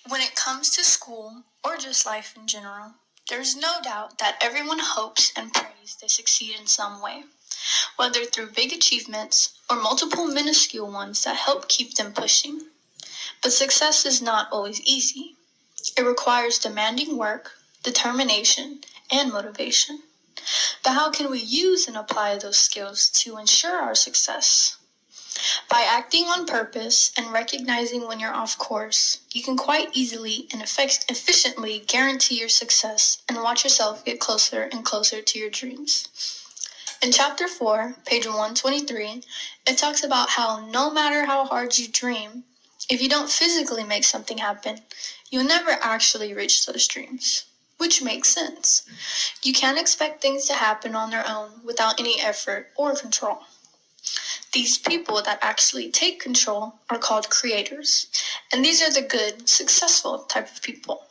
When it comes to school, or just life in general, there's no doubt that everyone hopes and prays they succeed in some way, whether through big achievements or multiple minuscule ones that help keep them pushing. But success is not always easy. It requires demanding work, determination, and motivation. But how can we use and apply those skills to ensure our success? By acting on purpose and recognizing when you're off course, you can quite easily and efficiently guarantee your success and watch yourself get closer and closer to your dreams. In Chapter 4, page 123, it talks about how no matter how hard you dream, if you don't physically make something happen, you'll never actually reach those dreams. Which makes sense. You can't expect things to happen on their own without any effort or control. These people that actually take control are called creators, and these are the good, successful type of people.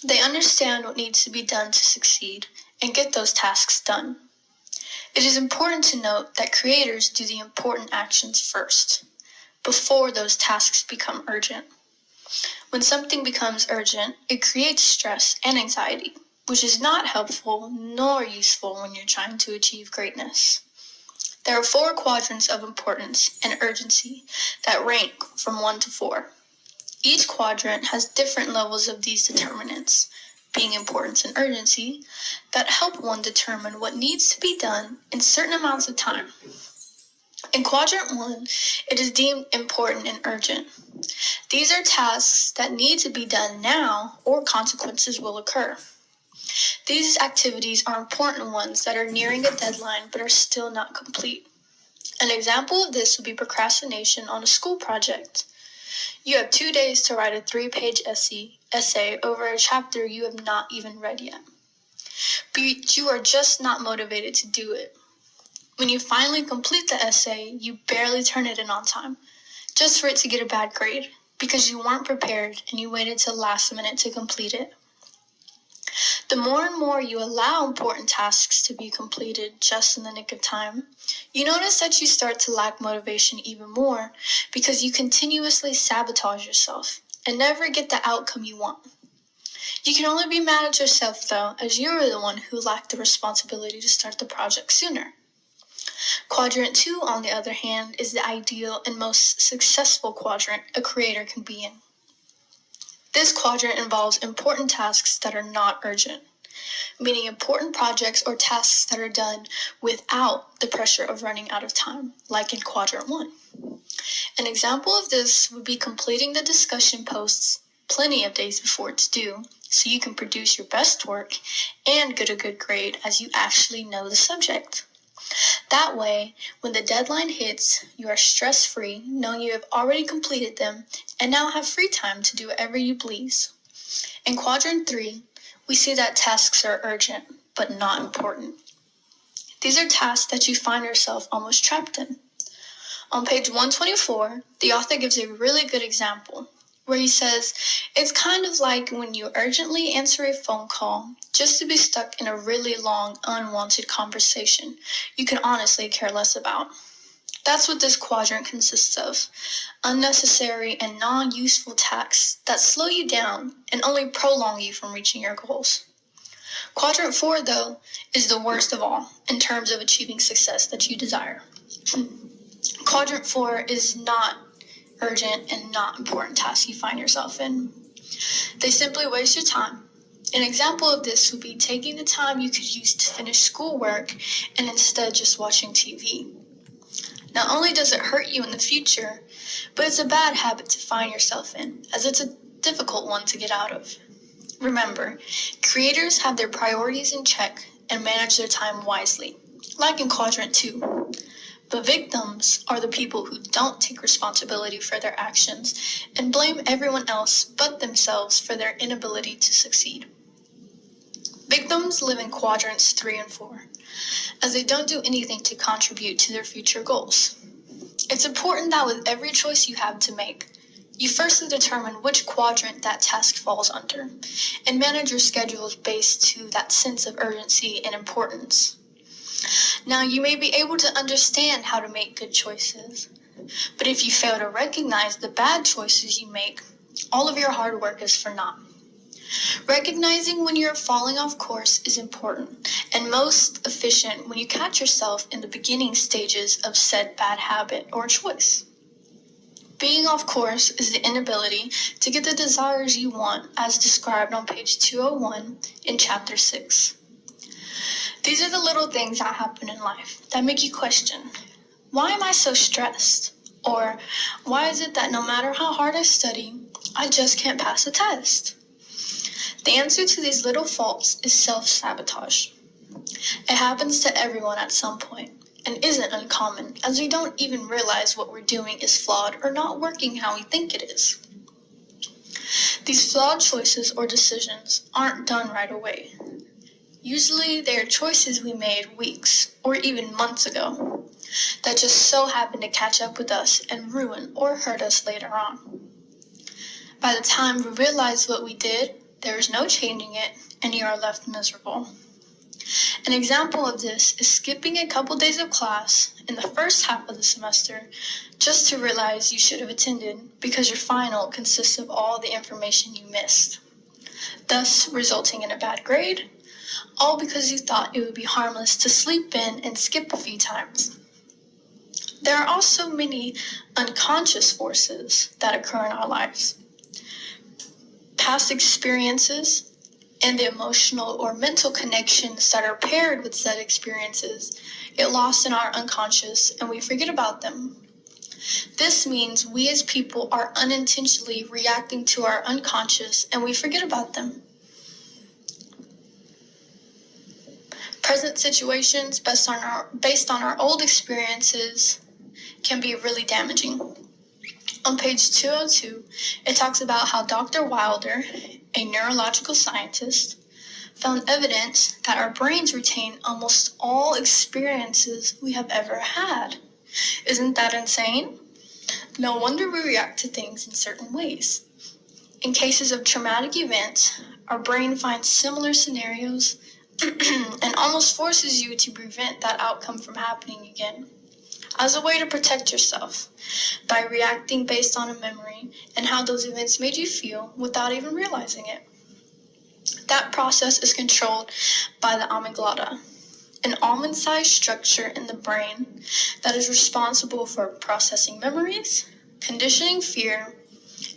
They understand what needs to be done to succeed and get those tasks done. It is important to note that creators do the important actions first, before those tasks become urgent. When something becomes urgent, it creates stress and anxiety, which is not helpful nor useful when you're trying to achieve greatness. There are 4 quadrants of importance and urgency that rank from 1 to 4. Each quadrant has different levels of these determinants, being importance and urgency, that help one determine what needs to be done in certain amounts of time. In quadrant 1, it is deemed important and urgent. These are tasks that need to be done now or consequences will occur. These activities are important ones that are nearing a deadline but are still not complete. An example of this would be procrastination on a school project. You have 2 days to write a 3-page essay over a chapter you have not even read yet. But you are just not motivated to do it. When you finally complete the essay, you barely turn it in on time, just for it to get a bad grade, because you weren't prepared and you waited till last minute to complete it. The more and more you allow important tasks to be completed just in the nick of time, you notice that you start to lack motivation even more because you continuously sabotage yourself and never get the outcome you want. You can only be mad at yourself, though, as you were the one who lacked the responsibility to start the project sooner. Quadrant 2, on the other hand, is the ideal and most successful quadrant a creator can be in. This quadrant involves important tasks that are not urgent, meaning important projects or tasks that are done without the pressure of running out of time, like in quadrant 1. An example of this would be completing the discussion posts plenty of days before it's due, so you can produce your best work and get a good grade as you actually know the subject. That way, when the deadline hits, you are stress-free, knowing you have already completed them, and now have free time to do whatever you please. In quadrant 3, we see that tasks are urgent, but not important. These are tasks that you find yourself almost trapped in. On page 124, the author gives a really good example, where he says, it's kind of like when you urgently answer a phone call just to be stuck in a really long, unwanted conversation you can honestly care less about. That's what this quadrant consists of, unnecessary and non-useful tasks that slow you down and only prolong you from reaching your goals. Quadrant 4, though, is the worst of all in terms of achieving success that you desire. Quadrant 4 is not urgent and not important tasks you find yourself in. They simply waste your time. An example of this would be taking the time you could use to finish schoolwork and instead just watching TV. Not only does it hurt you in the future, but it's a bad habit to find yourself in, as it's a difficult one to get out of. Remember, creators have their priorities in check and manage their time wisely, like in quadrant 2. But victims are the people who don't take responsibility for their actions and blame everyone else but themselves for their inability to succeed. Victims live in quadrants 3 and 4, as they don't do anything to contribute to their future goals. It's important that with every choice you have to make, you firstly determine which quadrant that task falls under, and manage your schedules based to that sense of urgency and importance. Now, you may be able to understand how to make good choices, but if you fail to recognize the bad choices you make, all of your hard work is for naught. Recognizing when you're falling off course is important and most efficient when you catch yourself in the beginning stages of said bad habit or choice. Being off course is the inability to get the desires you want as described on page 201 in chapter 6. These are the little things that happen in life that make you question, why am I so stressed? Or why is it that no matter how hard I study, I just can't pass a test? The answer to these little faults is self-sabotage. It happens to everyone at some point and isn't uncommon, as we don't even realize what we're doing is flawed or not working how we think it is. These flawed choices or decisions aren't done right away. Usually they are choices we made weeks or even months ago that just so happen to catch up with us and ruin or hurt us later on. By the time we realize what we did, there is no changing it and you are left miserable. An example of this is skipping a couple days of class in the first half of the semester just to realize you should have attended because your final consists of all the information you missed, thus resulting in a bad grade, all because you thought it would be harmless to sleep in and skip a few times. There are also many unconscious forces that occur in our lives. Past experiences and the emotional or mental connections that are paired with said experiences get lost in our unconscious and we forget about them. This means we as people are unintentionally reacting to our unconscious and we forget about them. Present situations based on our old experiences can be really damaging. On page 202, it talks about how Dr. Wilder, a neurological scientist, found evidence that our brains retain almost all experiences we have ever had. Isn't that insane? No wonder we react to things in certain ways. In cases of traumatic events, our brain finds similar scenarios and almost forces you to prevent that outcome from happening again, as a way to protect yourself by reacting based on a memory and how those events made you feel without even realizing it. That process is controlled by the amygdala, an almond-sized structure in the brain that is responsible for processing memories, conditioning fear,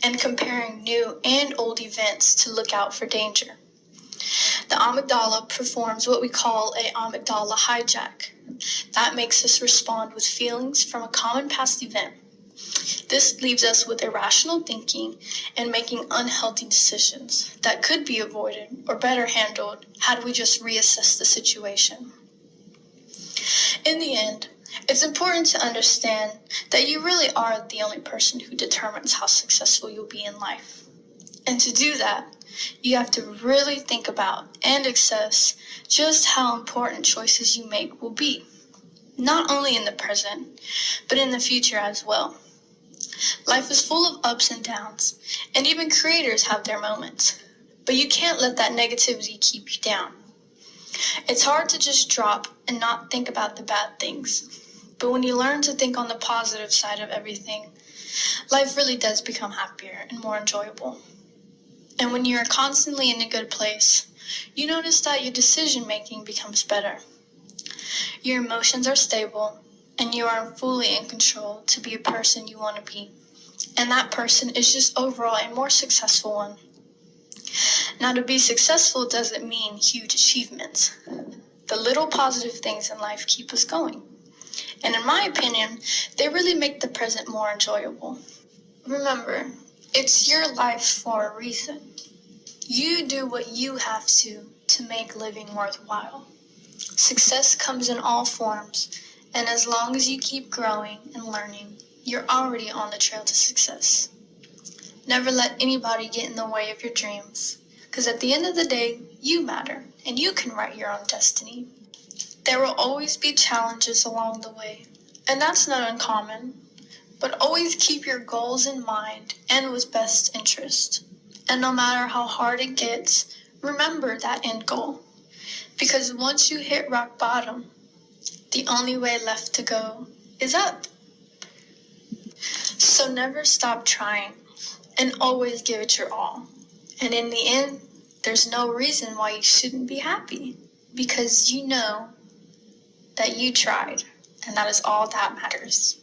and comparing new and old events to look out for danger. The amygdala performs what we call an amygdala hijack. That makes us respond with feelings from a common past event. This leaves us with irrational thinking and making unhealthy decisions that could be avoided or better handled had we just reassessed the situation. In the end, it's important to understand that you really are the only person who determines how successful you'll be in life. And to do that, you have to really think about and assess just how important choices you make will be, not only in the present, but in the future as well. Life is full of ups and downs, and even creators have their moments, but you can't let that negativity keep you down. It's hard to just drop and not think about the bad things, but when you learn to think on the positive side of everything, life really does become happier and more enjoyable. And when you're constantly in a good place, you notice that your decision-making becomes better. Your emotions are stable, and you are fully in control to be a person you want to be. And that person is just overall a more successful one. Now, to be successful doesn't mean huge achievements. The little positive things in life keep us going. And in my opinion, they really make the present more enjoyable. Remember, it's your life for a reason. You do what you have to make living worthwhile. Success comes in all forms, and as long as you keep growing and learning, you're already on the trail to success. Never let anybody get in the way of your dreams, because at the end of the day, you matter, and you can write your own destiny. There will always be challenges along the way, and that's not uncommon, but always keep your goals in mind and with best interest. And no matter how hard it gets, remember that end goal, because once you hit rock bottom, the only way left to go is up. So never stop trying. and always give it your all. And in the end, there's no reason why you shouldn't be happy, because you know that you tried, and that is all that matters.